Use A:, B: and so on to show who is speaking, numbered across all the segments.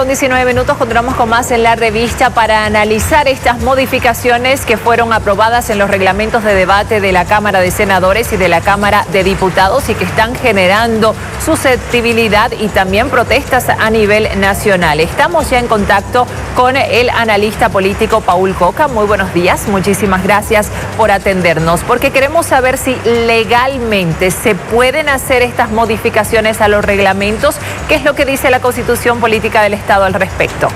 A: Con 19 minutos continuamos con más en la revista para analizar estas modificaciones que fueron aprobadas en los reglamentos de debate de la Cámara de Senadores y de la Cámara de Diputados y que están generando susceptibilidad y también protestas a nivel nacional. Estamos ya en contacto con el analista político Paul Coca. Muy buenos días, muchísimas gracias por atendernos, porque queremos saber si legalmente se pueden hacer estas modificaciones a los reglamentos. ¿Qué es lo que dice la Constitución Política del Estado al respecto?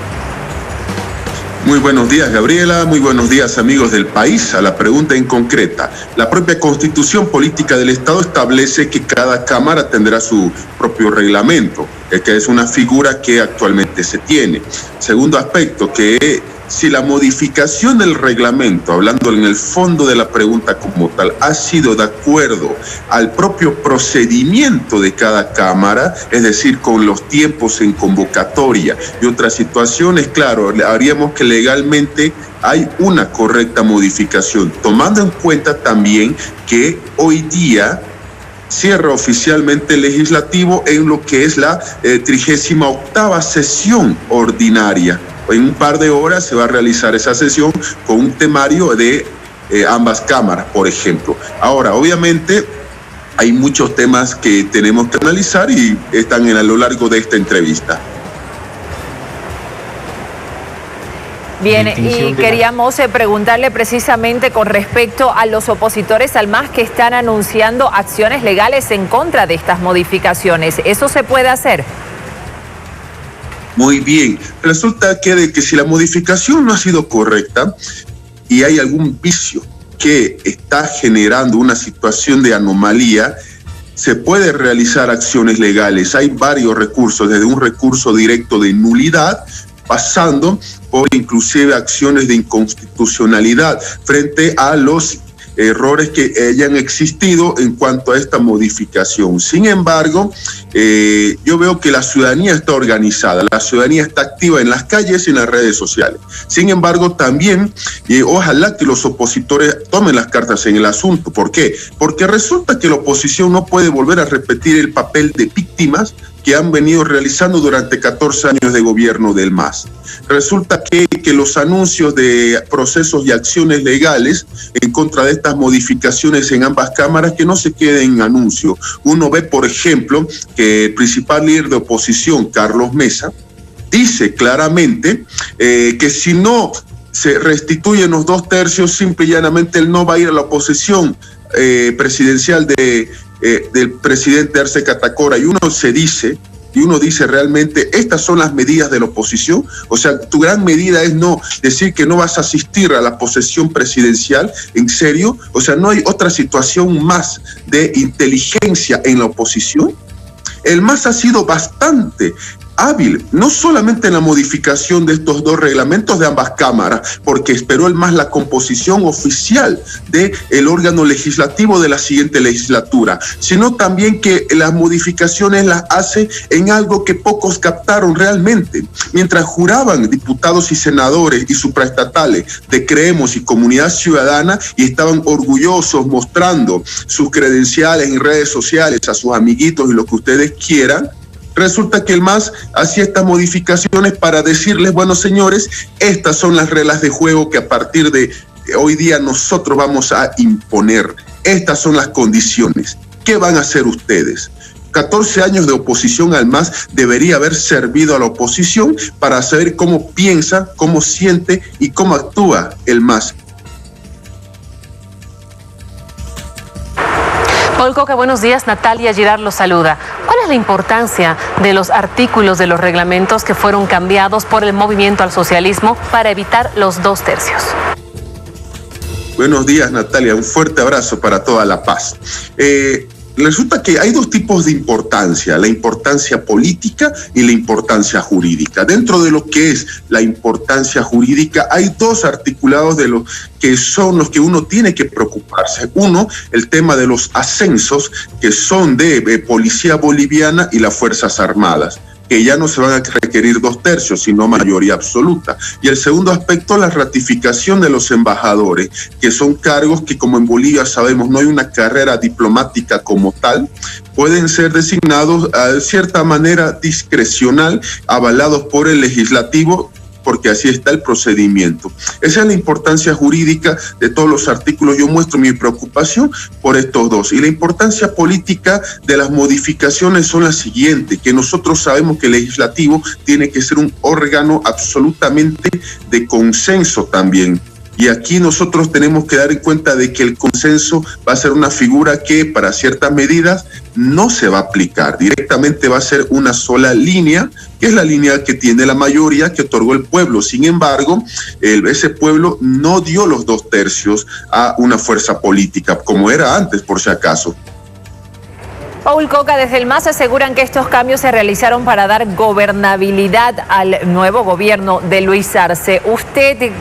B: Muy buenos días, Gabriela. Muy buenos días, amigos del país. A la pregunta en concreta, la propia Constitución Política del Estado establece que cada Cámara tendrá su propio reglamento, que es una figura que actualmente se tiene. Segundo aspecto, que si la modificación del reglamento, hablando en el fondo de la pregunta como tal, ha sido de acuerdo al propio procedimiento de cada Cámara, es decir, con los tiempos en convocatoria y otras situaciones, claro, haríamos que legalmente hay una correcta modificación, tomando en cuenta también que hoy día cierra oficialmente el legislativo en lo que es la 38ª sesión ordinaria. En un par de horas se va a realizar esa sesión con un temario de ambas cámaras, por ejemplo. Ahora, obviamente, hay muchos temas que tenemos que analizar y están a lo largo de esta entrevista.
A: Bien, y queríamos preguntarle precisamente con respecto a los opositores al MAS que están anunciando acciones legales en contra de estas modificaciones. ¿Eso se puede hacer?
B: Muy bien. Resulta que si la modificación no ha sido correcta y hay algún vicio que está generando una situación de anomalía, se puede realizar acciones legales. Hay varios recursos, desde un recurso directo de nulidad, pasando por inclusive acciones de inconstitucionalidad frente a los errores que hayan existido en cuanto a esta modificación. Sin embargo, yo veo que la ciudadanía está organizada, la ciudadanía está activa en las calles y en las redes sociales. Sin embargo, también ojalá que los opositores tomen las cartas en el asunto. ¿Por qué? Porque resulta que la oposición no puede volver a repetir el papel de víctimas que han venido realizando durante 14 años de gobierno del MAS. Resulta que los anuncios de procesos y acciones legales en contra de estas modificaciones en ambas cámaras que no se queden en anuncio. Uno ve, por ejemplo, que el principal líder de oposición, Carlos Mesa, dice claramente que si no se restituyen los 2/3, simple y llanamente él no va a ir a la oposición presidencial del presidente Arce Catacora, y uno dice realmente, estas son las medidas de la oposición. O sea, tu gran medida es no decir que no vas a asistir a la posesión presidencial, ¿en serio? O sea, ¿no hay otra situación más de inteligencia en la oposición? El MAS ha sido bastante hábil, no solamente en la modificación de estos dos reglamentos de ambas cámaras, porque esperó el MAS la composición oficial del órgano legislativo de la siguiente legislatura, sino también que las modificaciones las hace en algo que pocos captaron realmente. Mientras juraban diputados y senadores y supraestatales de Creemos y Comunidad Ciudadana y estaban orgullosos mostrando sus credenciales en redes sociales a sus amiguitos y lo que ustedes quieran, resulta que el MAS hacía estas modificaciones para decirles, bueno, señores, estas son las reglas de juego que a partir de hoy día nosotros vamos a imponer. Estas son las condiciones. ¿Qué van a hacer ustedes? 14 años de oposición al MAS debería haber servido a la oposición para saber cómo piensa, cómo siente y cómo actúa el MAS.
C: Paul Coca, buenos días. Natalia Girard los saluda. ¿Cuál es la importancia de los artículos de los reglamentos que fueron cambiados por el movimiento al socialismo para evitar los 2/3?
B: Buenos días, Natalia. Un fuerte abrazo para toda La Paz. Resulta que hay dos tipos de importancia, la importancia política y la importancia jurídica. Dentro de lo que es la importancia jurídica, hay dos articulados de los que son los que uno tiene que preocuparse. Uno, el tema de los ascensos, que son de Policía Boliviana y las Fuerzas Armadas. que ya no se van a requerir 2/3, sino mayoría absoluta. Y el segundo aspecto, la ratificación de los embajadores, que son cargos que, como en Bolivia sabemos, no hay una carrera diplomática como tal, pueden ser designados de cierta manera discrecional, avalados por el legislativo, porque así está el procedimiento. Esa es la importancia jurídica de todos los artículos. Yo muestro mi preocupación por estos dos. Y la importancia política de las modificaciones son las siguientes, que nosotros sabemos que el legislativo tiene que ser un órgano absolutamente de consenso también. Y aquí nosotros tenemos que dar en cuenta de que el consenso va a ser una figura que para ciertas medidas no se va a aplicar. Directamente va a ser una sola línea, que es la línea que tiene la mayoría que otorgó el pueblo. Sin embargo, ese pueblo no dio los 2/3 a una fuerza política, como era antes, por si acaso.
A: Paul Coca, desde el MAS aseguran que estos cambios se realizaron para dar gobernabilidad al nuevo gobierno de Luis Arce. ¿Usted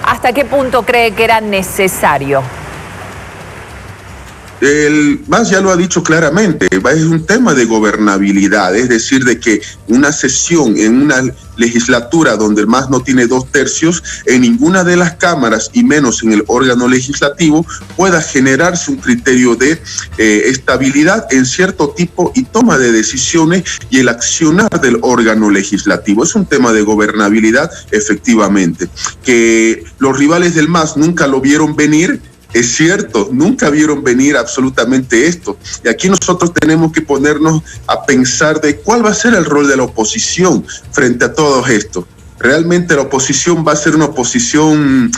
A: hasta qué punto cree que era necesario?
B: El MAS ya lo ha dicho claramente, es un tema de gobernabilidad, es decir, de que una sesión en una legislatura donde el MAS no tiene 2/3, en ninguna de las cámaras y menos en el órgano legislativo pueda generarse un criterio de estabilidad en cierto tipo y toma de decisiones y el accionar del órgano legislativo. Es un tema de gobernabilidad, efectivamente. Que los rivales del MAS nunca lo vieron venir, es cierto, nunca vieron venir absolutamente esto. Y aquí nosotros tenemos que ponernos a pensar de cuál va a ser el rol de la oposición frente a todo esto. ¿Realmente la oposición va a ser una oposición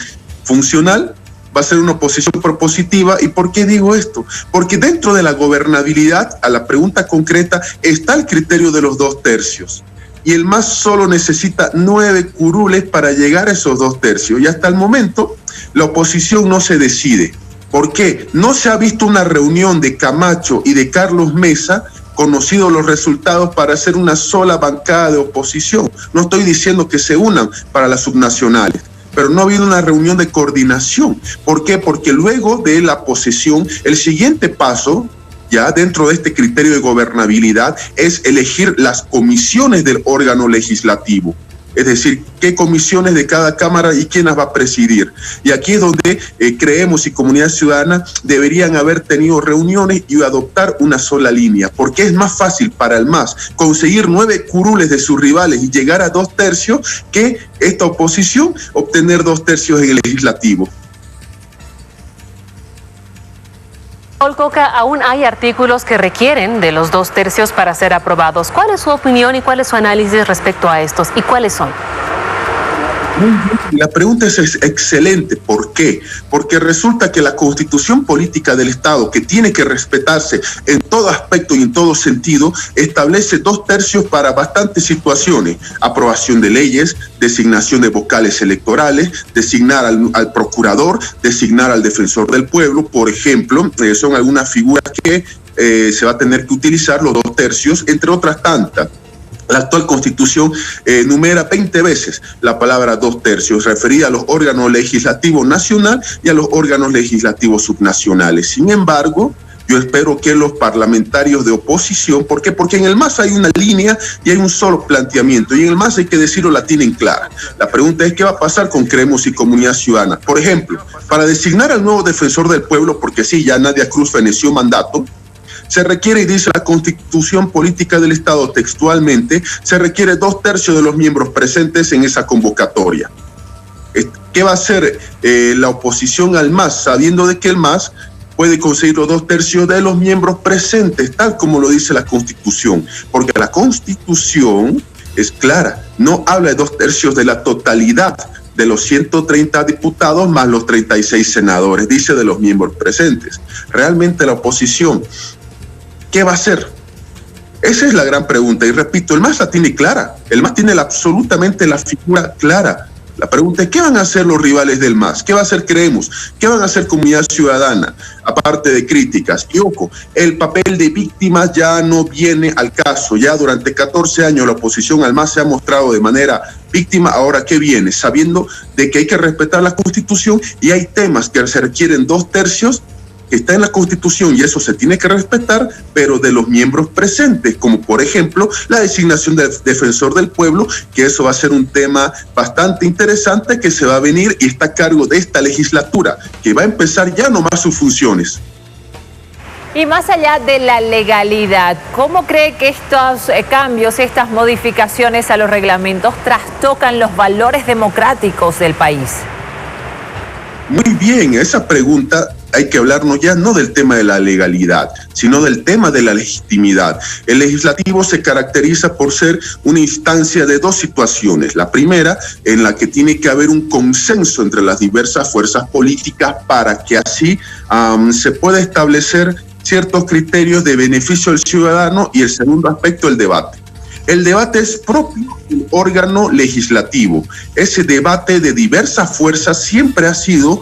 B: funcional? ¿Va a ser una oposición propositiva? ¿Y por qué digo esto? Porque dentro de la gobernabilidad, a la pregunta concreta, está el criterio de los 2/3. Y el MAS solo necesita 9 curules para llegar a esos 2/3. Y hasta el momento, la oposición no se decide. ¿Por qué? No se ha visto una reunión de Camacho y de Carlos Mesa, conocidos los resultados, para hacer una sola bancada de oposición. No estoy diciendo que se unan para las subnacionales, pero no ha habido una reunión de coordinación. ¿Por qué? Porque luego de la posesión, el siguiente paso, ya dentro de este criterio de gobernabilidad, es elegir las comisiones del órgano legislativo. Es decir, qué comisiones de cada cámara y quién las va a presidir. Y aquí es donde creemos y Comunidad Ciudadana deberían haber tenido reuniones y adoptar una sola línea, porque es más fácil para el MAS conseguir 9 curules de sus rivales y llegar a 2/3 que esta oposición obtener 2/3 en el legislativo.
C: Paul Coca, aún hay artículos que requieren de los 2/3 para ser aprobados. ¿Cuál es su opinión y cuál es su análisis respecto a estos? ¿Y cuáles son?
B: La pregunta es excelente. ¿Por qué? Porque resulta que la Constitución Política del Estado, que tiene que respetarse en todo aspecto y en todo sentido, establece 2/3 para bastantes situaciones: aprobación de leyes, designación de vocales electorales, designar al procurador, designar al defensor del pueblo, por ejemplo. Son algunas figuras que se va a tener que utilizar los 2/3, entre otras tantas. La actual Constitución numera 20 veces la palabra 2/3, referida a los órganos legislativos nacional y a los órganos legislativos subnacionales. Sin embargo, yo espero que los parlamentarios de oposición, ¿por qué? Porque en el MAS hay una línea y hay un solo planteamiento, y en el MAS, hay que decirlo, la tienen clara. La pregunta es qué va a pasar con Creemos y Comunidad Ciudadana. Por ejemplo, para designar al nuevo defensor del pueblo, porque sí, ya Nadia Cruz feneció mandato, se requiere, y dice la Constitución Política del Estado textualmente, se requiere 2/3 de los miembros presentes en esa convocatoria. ¿Qué va a hacer la oposición al MAS, sabiendo de que el MAS puede conseguir los 2/3 de los miembros presentes, tal como lo dice la Constitución? Porque la Constitución es clara, no habla de 2/3 de la totalidad de los 130 diputados más los 36 senadores, dice de los miembros presentes. Realmente la oposición, ¿qué va a hacer? Esa es la gran pregunta. Y repito, el MAS la tiene clara. El MAS tiene absolutamente la figura clara. La pregunta es, ¿qué van a hacer los rivales del MAS? ¿Qué va a hacer Creemos? ¿Qué van a hacer Comunidad Ciudadana? Aparte de críticas. Y ojo, el papel de víctimas ya no viene al caso. Ya durante 14 años la oposición al MAS se ha mostrado de manera víctima. Ahora, ¿qué viene? Sabiendo de que hay que respetar la Constitución y hay temas que se requieren 2/3, que está en la Constitución y eso se tiene que respetar, pero de los miembros presentes, como por ejemplo la designación del defensor del pueblo, que eso va a ser un tema bastante interesante que se va a venir y está a cargo de esta legislatura, que va a empezar ya nomás sus funciones.
A: Y más allá de la legalidad, ¿cómo cree que estos cambios, estas modificaciones a los reglamentos trastocan los valores democráticos del país?
B: Muy bien, esa pregunta hay que hablarnos ya no del tema de la legalidad, sino del tema de la legitimidad. El legislativo se caracteriza por ser una instancia de dos situaciones. La primera, en la que tiene que haber un consenso entre las diversas fuerzas políticas para que así se pueda establecer ciertos criterios de beneficio al ciudadano, y el segundo aspecto, el debate. El debate es propio del órgano legislativo. Ese debate de diversas fuerzas siempre ha sido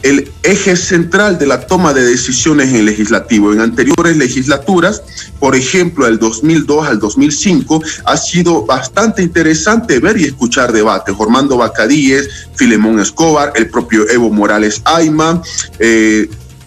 B: el eje central de la toma de decisiones en el legislativo. En anteriores legislaturas, por ejemplo, del 2002 al 2005, ha sido bastante interesante ver y escuchar debates. Ormando Bacadíes, Filemón Escobar, el propio Evo Morales Ayma,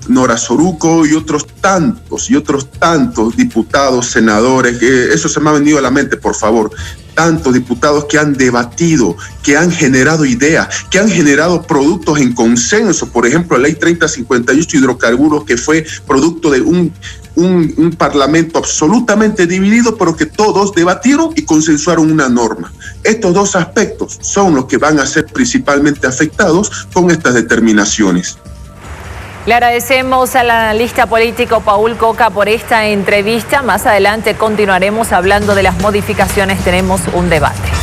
B: Nora Soruco y otros tantos diputados, senadores, eso se me ha venido a la mente, por favor, tantos diputados que han debatido, que han generado ideas, que han generado productos en consenso. Por ejemplo, la ley 3058 hidrocarburos, que fue producto de un parlamento absolutamente dividido, pero que todos debatieron y consensuaron una norma. Estos dos aspectos son los que van a ser principalmente afectados con estas determinaciones.
A: Le agradecemos al analista político Paul Coca por esta entrevista. Más adelante continuaremos hablando de las modificaciones. Tenemos un debate.